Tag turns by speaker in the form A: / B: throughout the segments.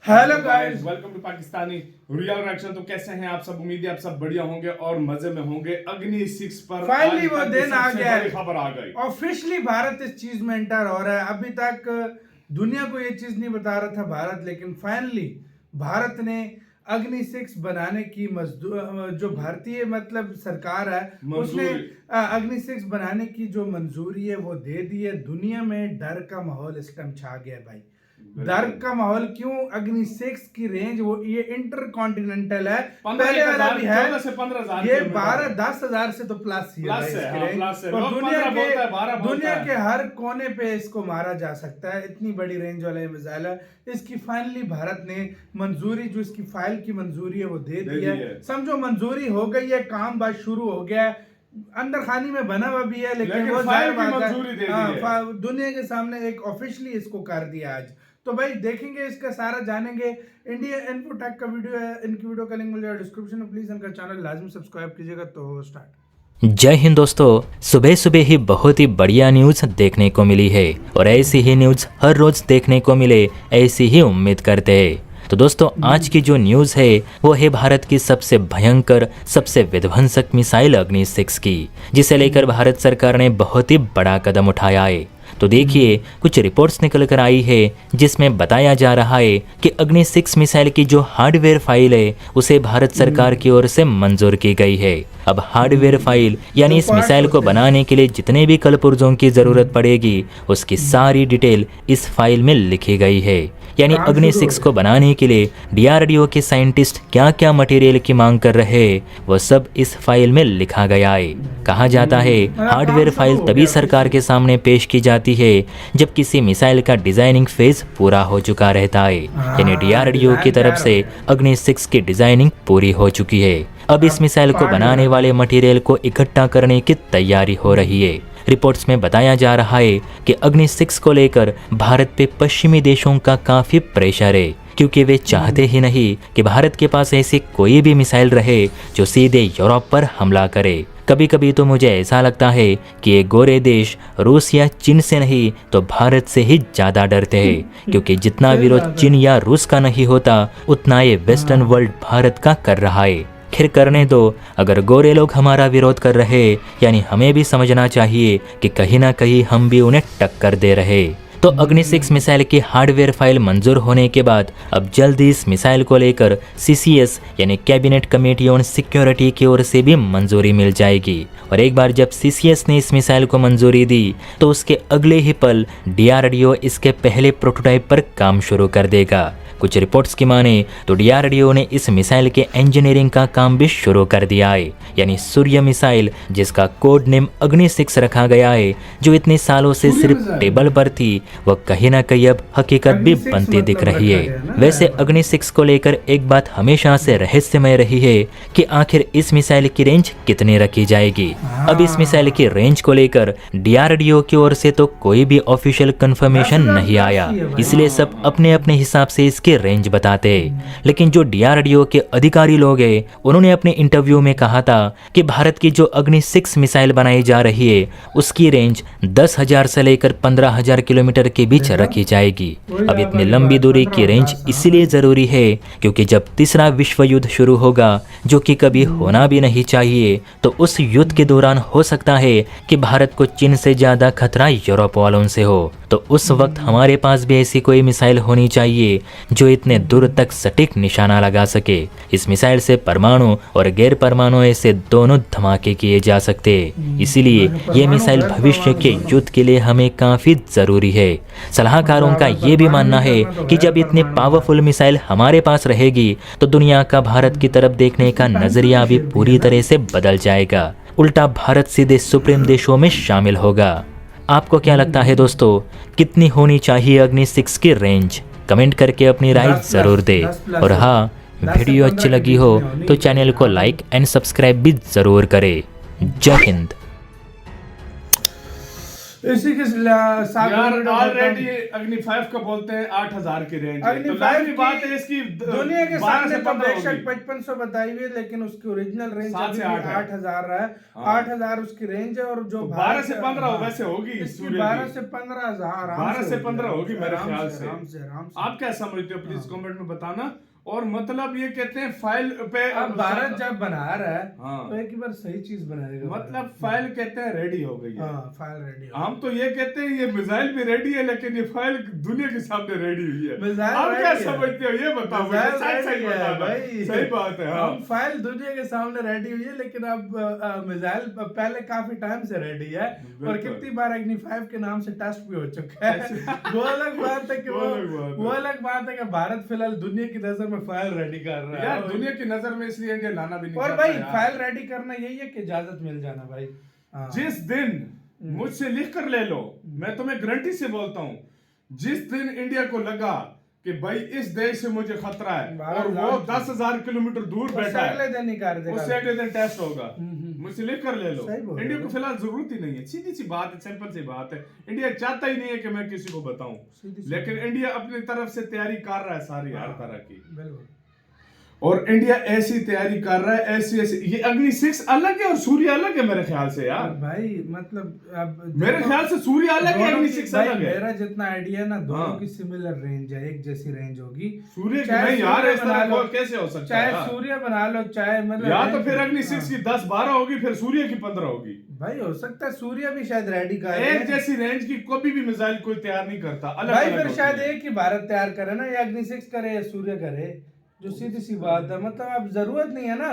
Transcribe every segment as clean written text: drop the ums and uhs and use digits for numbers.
A: Hello guys,
B: welcome to Pakistani real reaction. तो कैसे हैं आप सब? उम्मीद है आप सब बढ़िया होंगे और मजे में होंगे। अग्नि 6 पर
A: फाइनली वो दिन आ गया है,
B: खबर आ गई।
A: ऑफिशियली भारत इस चीज में एंटर हो रहा है। अभी तक दुनिया को ये चीज नहीं बता रहा था भारत, लेकिन फाइनली भारत ने अग्नि 6 बनाने की जो भारतीय मतलब सरकार है उसने अग्नि 6 बनाने की जो मंजूरी है वो दे दी है। दुनिया में डर का माहौल इस टाइम छा गया है भाई। डर का माहौल क्यों? अग्नि 6 की रेंज वो ये इंटर कॉन्टिनेंटल है, पहले वाला भी है।
B: 14 से 15,000
A: ये 12-10,000 से तो प्लस ही है इसकी रेंज। और दुनिया के हर कोने पे इसको मारा जा सकता है, इतनी बड़ी रेंज वाला ये मिसाइल है। इसकी फाइनली भारत ने मंजूरी, जो इसकी फाइल की मंजूरी है वो दे दी है। समझो मंजूरी हो गई है, काम बात शुरू हो गया है। अंदर खानी में बना हुआ भी है, लेकिन वो जाहिर बात है दुनिया के सामने एक ऑफिशियली इसको कर दिया आज। तो भाई देखेंगे, इसका सारा जानेंगे। इंडिया इन्फोटेक का वीडियो है, इनकी वीडियो का लिंक मिल जाएगा डिस्क्रिप्शन में। प्लीज इनका चैनल लाजमी सब्सक्राइब कीजिएगा। तो स्टार्ट।
C: जय हिंद दोस्तों, सुबह सुबह ही बहुत ही बढ़िया न्यूज़ देखने को मिली है और ऐसी ही न्यूज़ हर रोज देखने को मिले, ऐसी ही उम्मीद करते हैं। तो दोस्तों, आज की जो न्यूज़ है वो है भारत की सबसे भयंकर, सबसे विध्वंसक मिसाइल अग्नि 6 की, जिसे लेकर भारत सरकार ने बहुत ही बड़ा कदम उठाया है। तो देखिए, कुछ रिपोर्ट्स निकल कर आई है जिसमें बताया जा रहा है कि अग्नि 6 मिसाइल की जो हार्डवेयर फाइल है उसे भारत सरकार की ओर से मंजूर की गई है। अब हार्डवेयर फाइल यानी इस मिसाइल को बनाने के लिए जितने भी कलपुर्जों की जरूरत पड़ेगी उसकी सारी डिटेल इस फाइल में लिखी गई है। यानी अग्नि 6 को बनाने के लिए DRDO के साइंटिस्ट क्या क्या मटेरियल की मांग कर रहे हैं वो सब इस फाइल में लिखा गया है। कहा जाता है हार्डवेयर फाइल तभी सरकार के सामने पेश की जाती है जब किसी मिसाइल का डिजाइनिंग फेज पूरा हो चुका रहता है। यानी DRDO की तरफ से अग्नि 6 की डिजाइनिंग पूरी हो चुकी है। अब इस मिसाइल को बनाने वाले मटेरियल को इकट्ठा करने की तैयारी हो रही है। रिपोर्ट्स में बताया जा रहा है कि अग्नि 6 को लेकर भारत पे पश्चिमी देशों का काफी प्रेशर है, क्योंकि वे चाहते ही नहीं कि भारत के पास ऐसी कोई भी मिसाइल रहे जो सीधे यूरोप पर हमला करे। कभी कभी तो मुझे ऐसा लगता है कि ये गोरे देश रूस या चीन से नहीं तो भारत से ही ज्यादा डरते हैं, क्योंकि जितना विरोध चीन या रूस का नहीं होता उतना ये वेस्टर्न वर्ल्ड भारत का कर रहा है। खैर करने दो, अगर गोरे लोग हमारा विरोध कर रहे यानी हमें भी समझना चाहिए कि कहीं ना कहीं हम भी उन्हें टक्कर दे रहे। तो अग्नि 6 मिसाइल की हार्डवेयर फाइल मंजूर होने के बाद अब जल्दी इस मिसाइल को लेकर CCS यानी कैबिनेट कमेटी ऑन सिक्योरिटी की ओर से भी मंजूरी मिल जाएगी। और एक बार जब CCS ने इस मिसाइल को मंजूरी दी तो उसके अगले ही पल DRDO इसके पहले प्रोटोटाइप पर काम शुरू कर देगा। कुछ रिपोर्ट्स की माने तो DRDO ने इस मिसाइल के इंजीनियरिंग का काम भी शुरू कर दिया है। यानी सूर्य मिसाइल, जिसका कोड नेम अग्नि 6 रखा गया है, जो इतने सालों से सिर्फ टेबल पर थी, वह कहीं ना कहीं अब हकीकत भी बनती दिख रही है। वैसे अग्नि 6 को लेकर एक बात हमेशा से रहस्यमय रही है कि आखिर इस मिसाइल की रेंज कितनी रखी जाएगी। अब इस मिसाइल की रेंज को लेकर DRDO की ओर से तो कोई भी ऑफिशियल कंफर्मेशन नहीं आया, इसलिए सब अपने अपने हिसाब से इसकी रेंज बताते हैं। लेकिन जो DRDO के अधिकारी लोग हैं उन्होंने अपने इंटरव्यू में कहा था कि भारत की जो अग्नि 6 मिसाइल बनाई जा रही है उसकी रेंज 10,000 से लेकर 15,000 किलोमीटर के बीच रखी जाएगी। अब इतनी लंबी दूरी की रेंज इसलिए जरूरी है क्योंकि जब तीसरा विश्व युद्ध शुरू होगा, जो कि कभी होना भी नहीं चाहिए, तो उस युद्ध के दौरान हो सकता है कि भारत को चीन से ज्यादा खतरा यूरोप वालों से हो। तो उस वक्त हमारे पास भी ऐसी कोई मिसाइल होनी चाहिए जो इतने दूर तक सटीक निशाना लगा सके। इस मिसाइल से परमाणु और गैर परमाणु ऐसे दोनों धमाके किए जा सकते हैं। इसीलिए ये मिसाइल भविष्य के युद्ध के लिए हमें काफी जरूरी है। सलाहकारों का ये भी मानना है कि जब इतनी पावरफुल मिसाइल हमारे पास रहेगी तो दुनिया का भारत की तरफ देखने का नजरिया भी पूरी तरह से बदल जाएगा। उल्टा भारत सीधे सुप्रीम देशों में शामिल होगा। आपको क्या लगता है दोस्तों, कितनी होनी चाहिए अग्नि 6 की रेंज? कमेंट करके अपनी राय जरूर दे। और हाँ, वीडियो अच्छी लगी हो तो चैनल को लाइक एंड सब्सक्राइब भी जरूर करें। जय हिंद।
A: इसी के साथ
B: यार ऑलरेडी अग्नि 5 का बोलते हैं 8000 की रेंज है, तो लाजमी बात है इसकी
A: दुनिया के सामने तो
B: 12
A: बेशक 5500 बताई हुई है, लेकिन उसकी ओरिजिनल रेंज
B: 7 से 8
A: 8000 है। 8000 उसकी रेंज है, और जो
B: 12 से 15 वैसे होगी,
A: इसकी 12 से 15,000
B: 12 से 15 होगी मेरे ख्याल से।
A: आराम से।
B: आप क्या समझते हो, प्लीज कमेंट में बताना। और मतलब ये कहते हैं फाइल पे
A: अब भारत जब बना रहा है
B: हाँ,
A: तो एक ही बार सही चीज बनाएगा।
B: मतलब फाइल कहते हैं रेडी हो गई है।
A: हाँ, फाइल रेडी।
B: हम तो ये कहते हैं ये मिसाइल भी रेडी है, लेकिन ये फाइल दुनिया के सामने रेडी हुई है।
A: मिसाइल
B: आप क्या
A: ready है।
B: समझते हो ये बताओ मुझे, सही बताना।
A: भाई
B: सही बात है। हाँ,
A: हम फाइल दुनिया के सामने रेडी हुई है, लेकिन अब मिसाइल पहले काफी टाइम से रेडी है, और कितनी बार अग्नि 5 के नाम से टेस्ट भी हो चुका है। वो अलग बात है कि वो अलग बात है कि भारत फिलहाल दुनिया की नजर में फाइल रेडी कर रहा है
B: यार दुनिया की नजर में, इसलिए इंडिया लाना भी नहीं
A: और
B: चाहता
A: भाई
B: यार।
A: फाइल रेडी करना यही है कि इजाजत मिल जाना भाई।
B: जिस दिन मुझसे लिख कर ले लो, मैं तुम्हें गारंटी से बोलता हूँ, जिस दिन इंडिया को लगा कि भाई इस देश से मुझे खतरा है और वो 10,000 किलोमीटर दूर बैठा है, उससे अगले दिन टेस्ट होगा। मुझसे लिख कर ले लो। इंडिया को फिलहाल जरूरत ही नहीं है, सीधी सी बात है, सिंपल सी बात है। इंडिया चाहता ही नहीं है कि मैं किसी को बताऊं, लेकिन इंडिया अपनी तरफ से तैयारी कर रहा है सारी हर तरह की। और इंडिया ऐसी तैयारी कर रहा है, ऐसी ये अग्नि 6 अलग है और सूर्य अलग है मेरे ख्याल से यार।
A: भाई मतलब अब
B: मेरे ख्याल से सूर्य अलग है, अग्नि 6 अलग है।
A: मेरा जितना आइडिया ना, दोनों की सिमिलर रेंज है, एक जैसी रेंज होगी।
B: सूर्य की नहीं यार, इस तरह कैसे हो सकता है?
A: चाहे सूर्य बना लो, चाहे मतलब
B: या तो फिर अग्नि 6 की 10-12 होगी, फिर सूर्य की 15 होगी।
A: भाई हो सकता है सूर्य भी शायद रेडी का
B: एक जैसी रेंज की कभी भी मिसाइल कोई तैयार नहीं करता, अलग
A: भाई फिर शायद एक ही भारत तैयार करे ना, या अग्नि 6 करे या सूर्य करे, जो सीधी सी बात है। मतलब अब जरूरत नहीं है ना,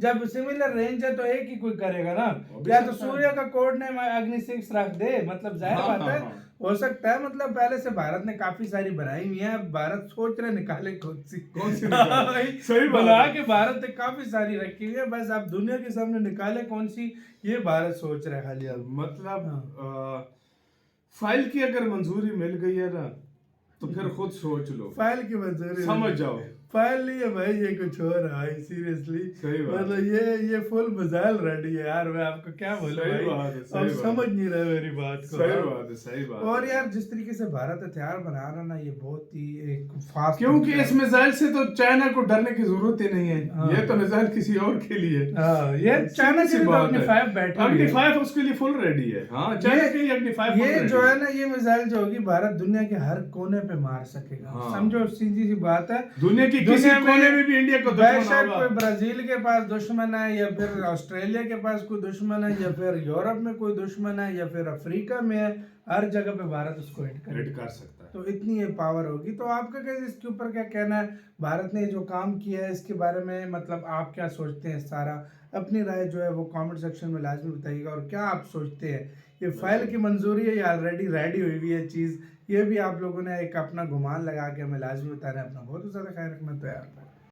A: जब सिमिलर रेंज है तो एक ही कोई करेगा ना, या तो सूर्य का कोड नेम अग्नि 6 रख दे, मतलब जाहिर बात है हो सकता है। मतलब पहले से भारत ने काफी सारी बनाई हुई है, अब भारत सोच रहे निकाले कौन सी
B: सही
A: बना के भारत ने काफी सारी रखी हुई है, बस अब दुनिया के सामने निकाले कौन सी, ये भारत सोच रहा है खाली अब।
B: मतलब फाइल की अगर मंजूरी मिल गई है ना, तो फिर खुद सोच लो,
A: फाइल की मंजूरी
B: समझ जाओ।
A: फाइल नहीं है भाई, ये कुछ हो रहा है सीरियसली। मतलब ये फुल मिसाइल रेडी है यार, मैं आपको क्या बोलूं भाई, अब समझ नहीं रहे मेरी बात को।
B: सही बात है, सही बात।
A: और यार जिस तरीके से भारत हथियार बना रहा ना, ये बहुत ही एक फास्ट,
B: क्योंकि इस मिसाइल से तो चाइना को डरने की जरूरत ही नहीं है। ये तो मिसाइल किसी और के लिए,
A: ये चाइना की अग्नि 5 बैठा,
B: अग्नि 5 उसके लिए फुल रेडी है। हाँ, चाइना के लिए अग्नि 5
A: ये जो है ना, ये मिसाइल जो होगी भारत दुनिया के हर कोने पे मार सकेगा। समझो, सीधी सी बात है।
B: दुनिया की किसी कोने में भी इंडिया को दुश्मन होगा।
A: कोई ब्राजील के पास दुश्मन है, या फिर ऑस्ट्रेलिया के पास कोई दुश्मन है, या फिर यूरोप में कोई दुश्मन है, या फिर अफ्रीका में है, हर जगह पे भारत उसको हिट कर सकता है। तो इतनी ये पावर होगी। तो आपका क्या इसके ऊपर क्या कहना है? भारत ने जो काम किया है इसके बारे में, मतलब आप क्या सोचते हैं? सारा अपनी राय जो है वो कमेंट सेक्शन में लाजमी बताइएगा। और क्या आप सोचते हैं, ये फाइल की मंजूरी है या ऑलरेडी रेडी हुई हुई है चीज़? ये भी आप लोगों ने एक अपना गुमान लगा के हमें लाजमी बताना है। अपना बहुत ज़्यादा ख्याल रखना, तो यार।